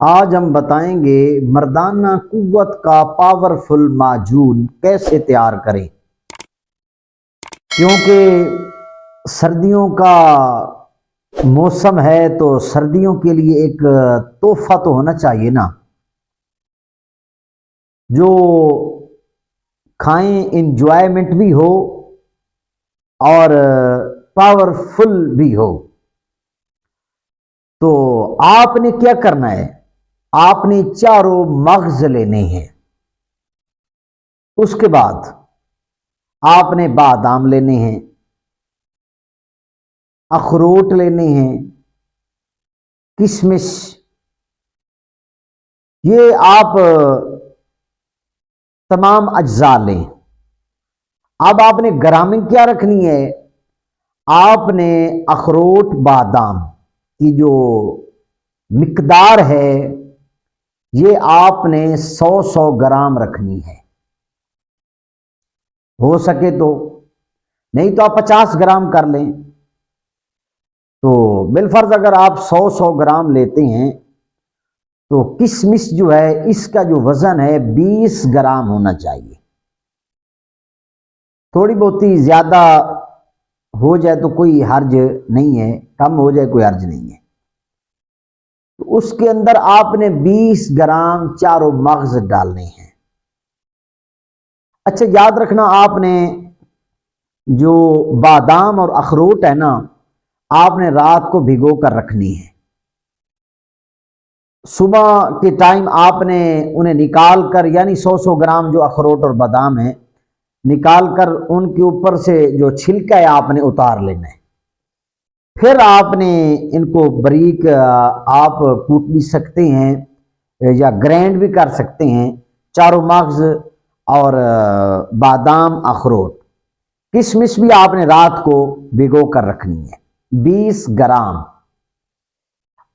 آج ہم بتائیں گے مردانہ قوت کا پاورفل معجون کیسے تیار کریں، کیونکہ سردیوں کا موسم ہے تو سردیوں کے لیے ایک تحفہ تو ہونا چاہیے نا، جو کھائیں انجوائمنٹ بھی ہو اور پاورفل بھی ہو۔ تو آپ نے کیا کرنا ہے، آپ نے چاروں مغز لینے ہیں، اس کے بعد آپ نے بادام لینے ہیں، اخروٹ لینے ہیں، کشمش، یہ آپ تمام اجزاء لیں۔ اب آپ نے گرامنگ کیا رکھنی ہے، آپ نے اخروٹ بادام کی جو مقدار ہے یہ آپ نے 100 گرام رکھنی ہے، ہو سکے تو، نہیں تو آپ 50 گرام کر لیں۔ تو بالفرض اگر آپ 100 گرام لیتے ہیں تو کشمش جو ہے اس کا جو وزن ہے 20 گرام ہونا چاہیے۔ تھوڑی بہت ہی زیادہ ہو جائے تو کوئی حرج نہیں ہے، کم ہو جائے کوئی حرج نہیں ہے۔ تو اس کے اندر آپ نے 20 گرام چاروں مغز ڈالنے ہیں۔ اچھا یاد رکھنا، آپ نے جو بادام اور اخروٹ ہے نا، آپ نے رات کو بھگو کر رکھنی ہے۔ صبح کے ٹائم آپ نے انہیں نکال کر، یعنی 100 گرام جو اخروٹ اور بادام ہیں نکال کر ان کے اوپر سے جو چھلکا ہے آپ نے اتار لینا ہے۔ پھر آپ نے ان کو باریک آپ کوٹ بھی سکتے ہیں یا گرینڈ بھی کر سکتے ہیں، چاروں مغز اور بادام اخروٹ۔ کشمش بھی آپ نے رات کو بھگو کر رکھنی ہے 20 گرام۔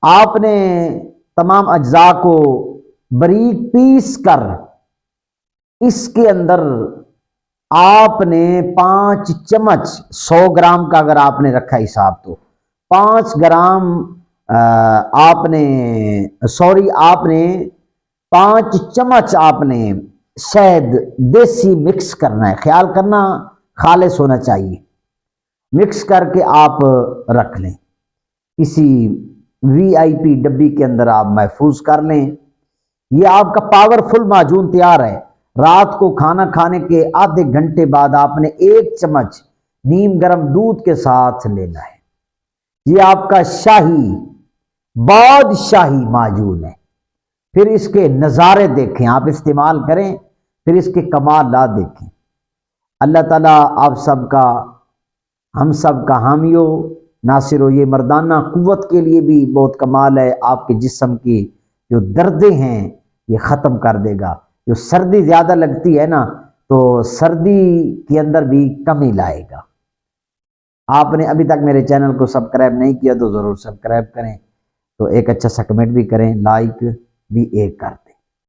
آپ نے تمام اجزاء کو باریک پیس کر اس کے اندر آپ نے 5 چمچ، 100 گرام کا اگر آپ نے رکھا حساب تو 5 گرام آپ نے 5 چمچ آپ نے شہد دیسی مکس کرنا ہے، خیال کرنا خالص ہونا چاہیے، مکس کر کے آپ رکھ لیں، کسی VIP ڈبی کے اندر آپ محفوظ کر لیں۔ یہ آپ کا پاورفل معجون تیار ہے۔ رات کو کھانا کھانے کے آدھے گھنٹے بعد آپ نے 1 چمچ نیم گرم دودھ کے ساتھ لینا ہے۔ یہ آپ کا شاہی بادشاہی معجون ہے۔ پھر اس کے نظارے دیکھیں، آپ استعمال کریں پھر اس کے کمالات دیکھیں۔ اللہ تعالیٰ آپ سب کا، ہم سب کا حامی ہو، ناصر ہو۔ یہ مردانہ قوت کے لیے بھی بہت کمال ہے، آپ کے جسم کی جو دردیں ہیں یہ ختم کر دے گا۔ جو سردی زیادہ لگتی ہے نا تو سردی کے اندر بھی کمی لائے گا۔ آپ نے ابھی تک میرے چینل کو سبسکرائب نہیں کیا تو ضرور سبسکرائب کریں، تو ایک اچھا سا کمنٹ بھی کریں، لائک بھی ایک کر دیں۔